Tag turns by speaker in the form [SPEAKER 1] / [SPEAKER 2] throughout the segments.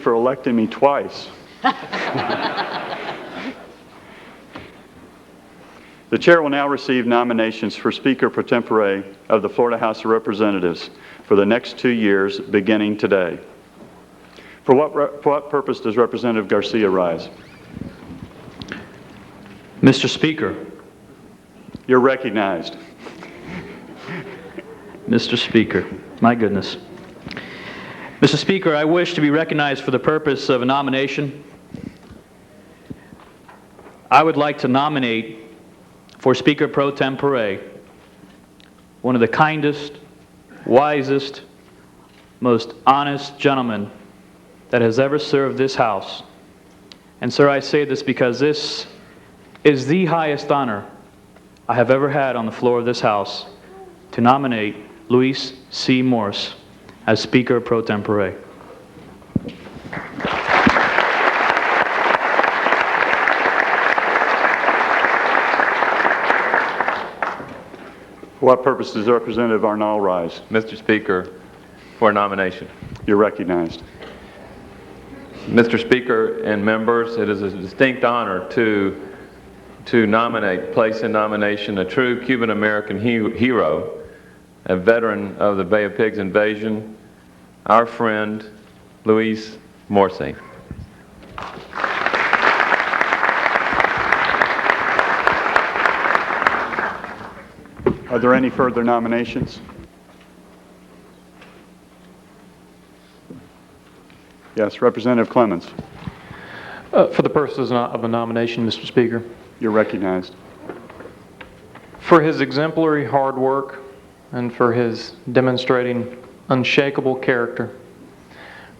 [SPEAKER 1] for electing me twice. The chair will now receive nominations for Speaker pro tempore of the Florida House of Representatives for the next 2 years, beginning today. For what purpose does Representative Garcia rise?
[SPEAKER 2] Mr. Speaker.
[SPEAKER 1] You're recognized.
[SPEAKER 2] Mr. Speaker, my goodness. Mr. Speaker, I wish to be recognized for the purpose of a nomination. I would like to nominate for Speaker pro tempore one of the kindest, wisest, most honest gentlemen that has ever served this House. And sir, I say this because this is the highest honor I have ever had on the floor of this House, to nominate Luis C. Morse as Speaker pro tempore.
[SPEAKER 1] For what purpose does Representative Arnall rise?
[SPEAKER 3] Mr. Speaker, for nomination.
[SPEAKER 1] You're recognized.
[SPEAKER 3] Mr. Speaker and members, it is a distinct honor to place in nomination a true Cuban-American hero, a veteran of the Bay of Pigs invasion, our friend, Luis Morse.
[SPEAKER 1] Are there any further nominations? Yes, Representative Clemens.
[SPEAKER 4] For the purposes of a nomination, Mr. Speaker.
[SPEAKER 1] You're recognized.
[SPEAKER 4] For his exemplary hard work and for his demonstrating unshakable character,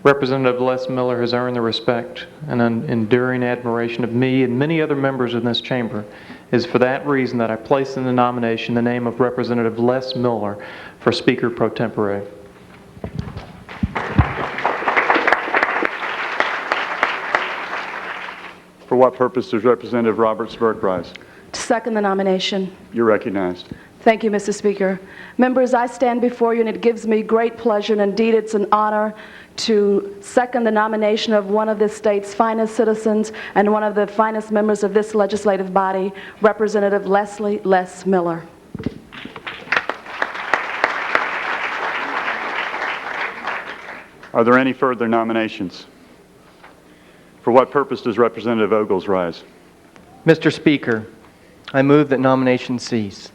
[SPEAKER 4] Representative Les Miller has earned the respect and an enduring admiration of me and many other members in this chamber. It is for that reason that I place in the nomination the name of Representative Les Miller for Speaker pro tempore.
[SPEAKER 1] For what purpose does Representative Roberts Burke rise?
[SPEAKER 5] To second the nomination.
[SPEAKER 1] You're recognized.
[SPEAKER 5] Thank you, Mr. Speaker. Members, I stand before you, and it gives me great pleasure, and indeed it's an honor to second the nomination of one of this state's finest citizens and one of the finest members of this legislative body, Representative Leslie Les Miller.
[SPEAKER 1] Are there any further nominations? For what purpose does Representative Ogles rise?
[SPEAKER 6] Mr. Speaker, I move that nominations cease.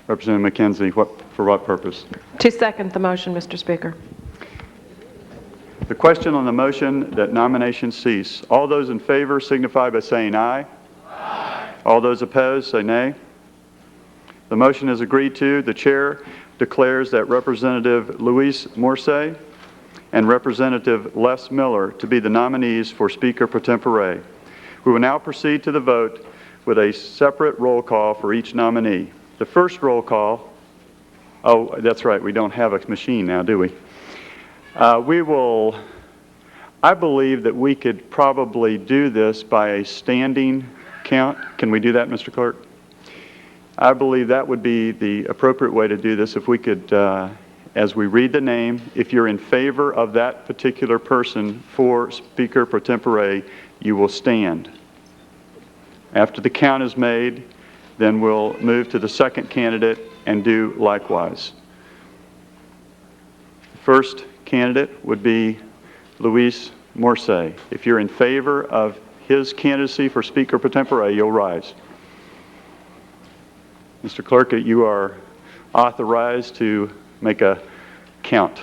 [SPEAKER 1] Representative McKenzie, for what purpose?
[SPEAKER 7] To second the motion, Mr. Speaker.
[SPEAKER 1] The question on the motion that nominations cease. All those in favor signify by saying aye. Aye. All those opposed say nay. The motion is agreed to. The chair declares that Representative Luis Morse and Representative Les Miller to be the nominees for Speaker pro tempore. We will now proceed to the vote with a separate roll call for each nominee. The first roll call, oh, that's right, we don't have a machine now, do we? I believe that we could probably do this by a standing count. Can we do that, Mr. Clerk? I believe that would be the appropriate way to do this. If we could, as we read the name, if you're in favor of that particular person for Speaker pro tempore, you will stand. After the count is made, then we'll move to the second candidate and do likewise. The first candidate would be Luis Morse. If you're in favor of his candidacy for Speaker pro tempore, you'll rise. Mr. Clerk, you are authorized to make a count.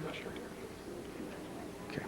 [SPEAKER 1] Okay.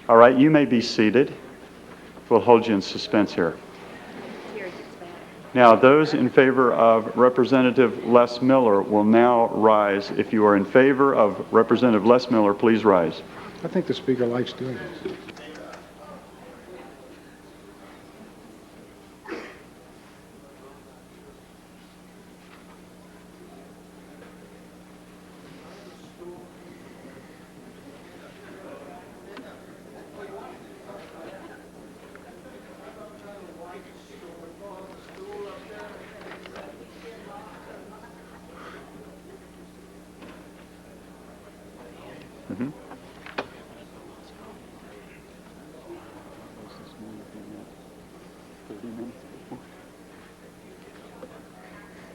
[SPEAKER 1] All right, you may be seated. We'll hold you in suspense here. Now, those in favor of Representative Les Miller will now rise. If you are in favor of Representative Les Miller, please rise.
[SPEAKER 8] I think the speaker likes doing this.
[SPEAKER 1] Mhm.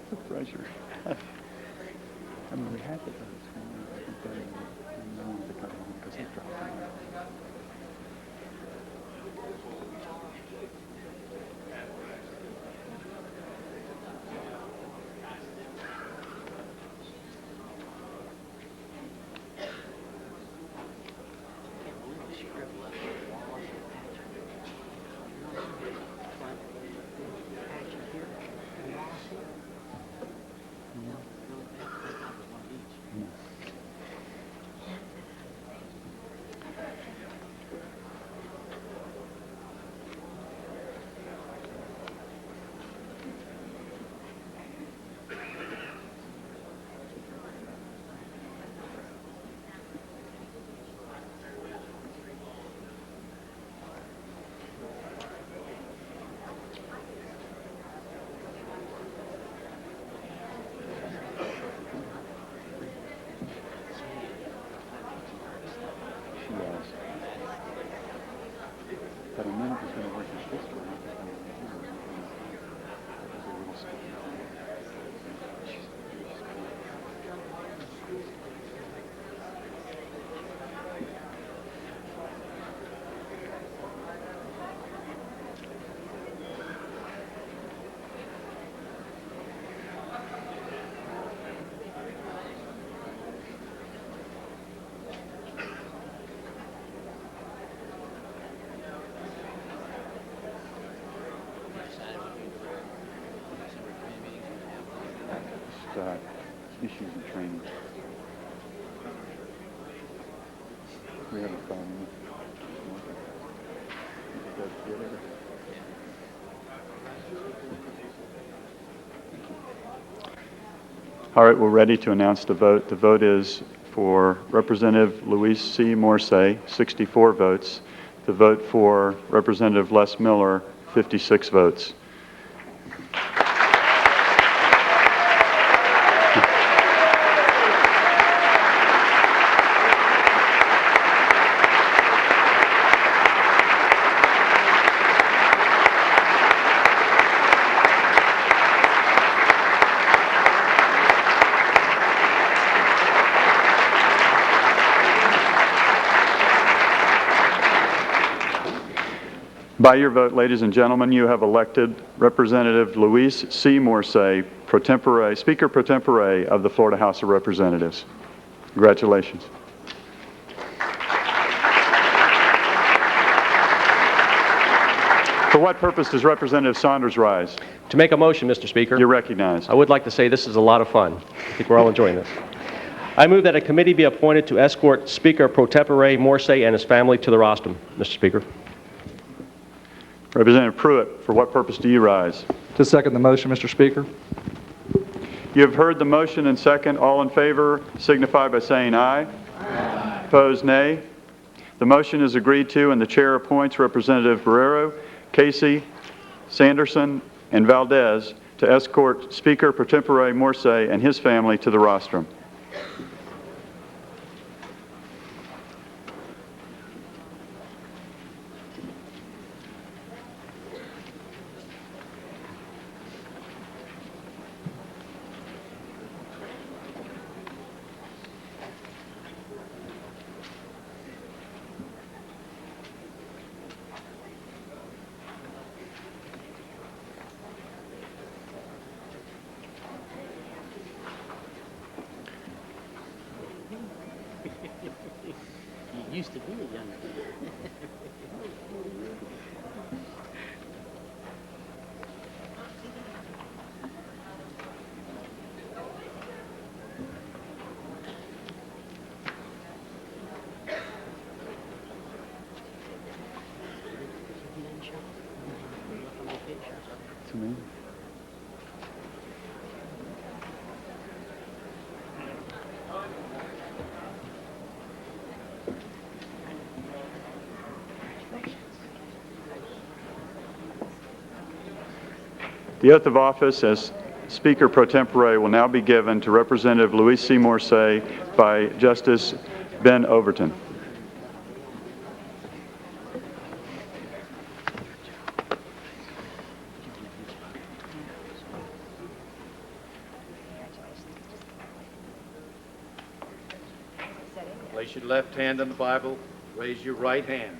[SPEAKER 1] It's a pleasure. I mean, we had the votes. And no one to come home because he dropped them. Yes. But a minute is going to work as this way. Issues and training. We have a phone. All right, we're ready to announce the vote. The vote is for Representative Luis C. Morse, 64 votes. The vote for Representative Les Miller, 56 votes. By your vote, ladies and gentlemen, you have elected Representative Luis C. Morse, pro tempore, Speaker pro tempore of the Florida House of Representatives. Congratulations. For what purpose does Representative Saunders rise?
[SPEAKER 9] To make a motion, Mr. Speaker.
[SPEAKER 1] You're recognized.
[SPEAKER 9] I would like to say this is a lot of fun. I think we're all enjoying this. I move that a committee be appointed to escort Speaker pro tempore Morse and his family to the rostrum, Mr. Speaker.
[SPEAKER 1] Representative Pruitt, for what purpose do you rise?
[SPEAKER 10] To second the motion, Mr. Speaker.
[SPEAKER 1] You have heard the motion and second. All in favor signify by saying aye. Aye. Opposed, nay. The motion is agreed to, and the chair appoints Representative Barrero, Casey, Sanderson, and Valdez to escort Speaker pro tempore Morse and his family to the rostrum.
[SPEAKER 11] Used to be a young man.
[SPEAKER 1] To me. The oath of office as Speaker pro tempore will now be given to Representative Louis C. Morse by Justice Ben Overton.
[SPEAKER 12] Place your left hand on the Bible, raise your right hand.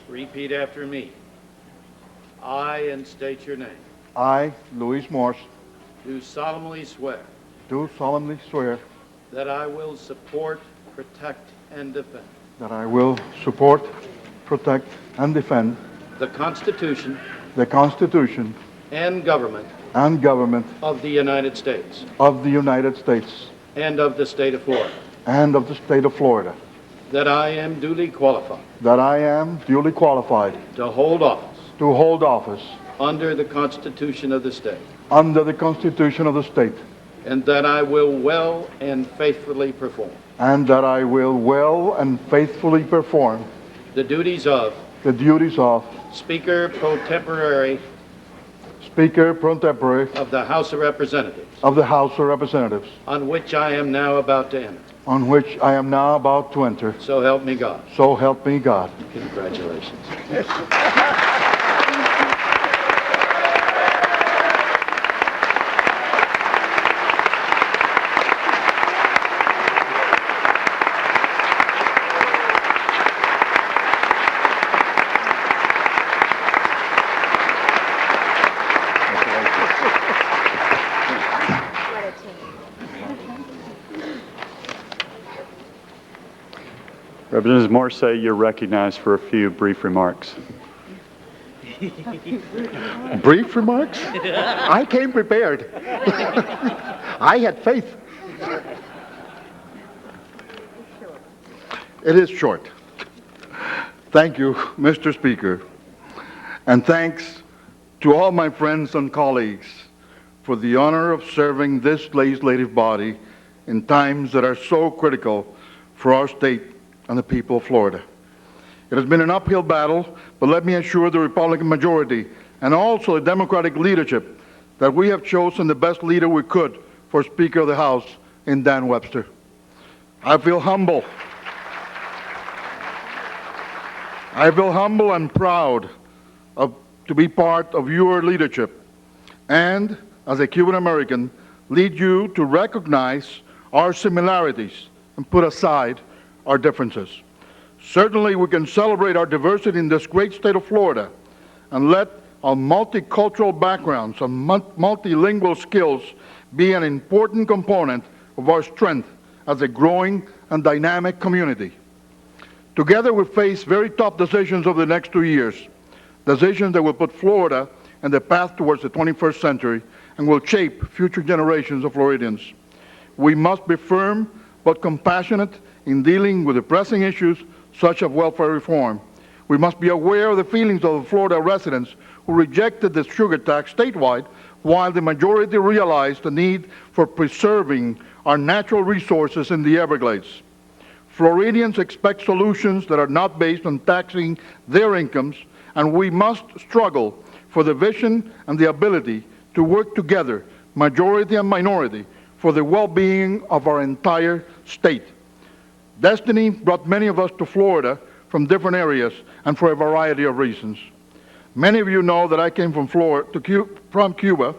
[SPEAKER 12] Repeat after me. I, and state your name,
[SPEAKER 8] I, Louis Morse,
[SPEAKER 12] do solemnly swear
[SPEAKER 8] do solemnly swear
[SPEAKER 12] that I will support, protect, and defend
[SPEAKER 8] that I will support, protect, and defend
[SPEAKER 12] the Constitution
[SPEAKER 8] the Constitution
[SPEAKER 12] and government
[SPEAKER 8] and government
[SPEAKER 12] of the United States
[SPEAKER 8] of the United States
[SPEAKER 12] and of the state of Florida,
[SPEAKER 8] and of the state of Florida,
[SPEAKER 12] that I am duly qualified
[SPEAKER 8] that I am duly qualified
[SPEAKER 12] to hold office under the Constitution of the state,
[SPEAKER 8] under the Constitution of the state,
[SPEAKER 12] and that I will well and faithfully perform
[SPEAKER 8] and that I will well and faithfully perform
[SPEAKER 12] the duties of
[SPEAKER 8] Speaker pro tempore
[SPEAKER 12] of the House of Representatives,
[SPEAKER 8] of the House of Representatives,
[SPEAKER 12] on which I am now about to enter.
[SPEAKER 8] on which I am now about to enter.
[SPEAKER 12] So help me God.
[SPEAKER 8] So help me God.
[SPEAKER 12] Congratulations.
[SPEAKER 1] Representative Morse, you're recognized for a few brief remarks.
[SPEAKER 8] Brief remarks? I came prepared. I had faith. It is short. Thank you, Mr. Speaker. And thanks to all my friends and colleagues for the honor of serving this legislative body in times that are so critical for our state and the people of Florida. It has been an uphill battle, but let me assure the Republican majority and also the Democratic leadership that we have chosen the best leader we could for Speaker of the House in Dan Webster. I feel humble. And proud to be part of your leadership and, as a Cuban American, lead you to recognize our similarities and put aside our differences. Certainly, we can celebrate our diversity in this great state of Florida and let our multicultural backgrounds and multilingual skills be an important component of our strength as a growing and dynamic community. Together, we face very tough decisions over the next 2 years, decisions that will put Florida on the path towards the 21st century and will shape future generations of Floridians. We must be firm but compassionate in dealing with the pressing issues such as welfare reform. We must be aware of the feelings of the Florida residents who rejected the sugar tax statewide, while the majority realized the need for preserving our natural resources in the Everglades. Floridians expect solutions that are not based on taxing their incomes, and we must struggle for the vision and the ability to work together, majority and minority, for the well-being of our entire state. Destiny brought many of us to Florida from different areas and for a variety of reasons. Many of you know that I came from Cuba,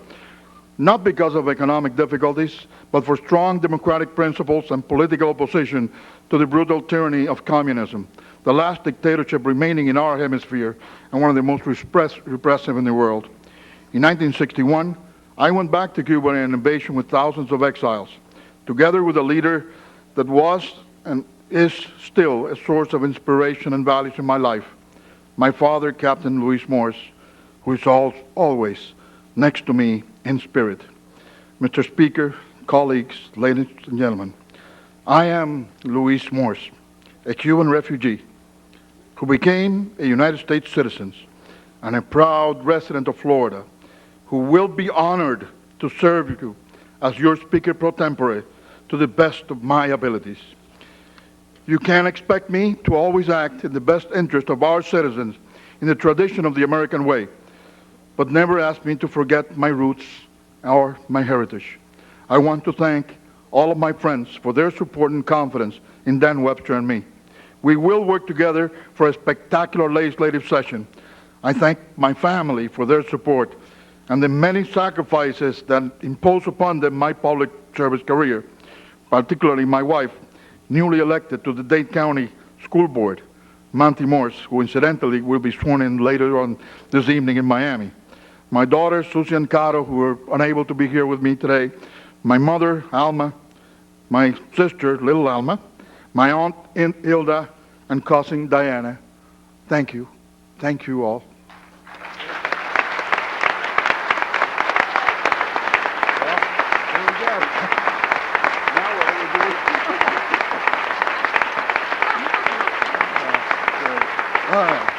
[SPEAKER 8] not because of economic difficulties, but for strong democratic principles and political opposition to the brutal tyranny of communism, the last dictatorship remaining in our hemisphere and one of the most repressive in the world. In 1961, I went back to Cuba in an invasion with thousands of exiles, together with a leader that was and is still a source of inspiration and values in my life, my father, Captain Luis Morse, who is always next to me in spirit. Mr. Speaker, colleagues, ladies and gentlemen, I am Luis Morse, a Cuban refugee who became a United States citizen and a proud resident of Florida, who will be honored to serve you as your Speaker pro tempore to the best of my abilities. You can expect me to always act in the best interest of our citizens in the tradition of the American way, but never ask me to forget my roots or my heritage. I want to thank all of my friends for their support and confidence in Dan Webster and me. We will work together for a spectacular legislative session. I thank my family for their support and the many sacrifices that impose upon them my public service career, particularly my wife, newly elected to the Dade County School Board, Monty Morse, who incidentally will be sworn in later on this evening in Miami. My daughter, Susie and Caro, who are unable to be here with me today, my mother, Alma, my sister, little Alma, my aunt, Hilda, and cousin, Diana. Thank you. Thank you all. All right.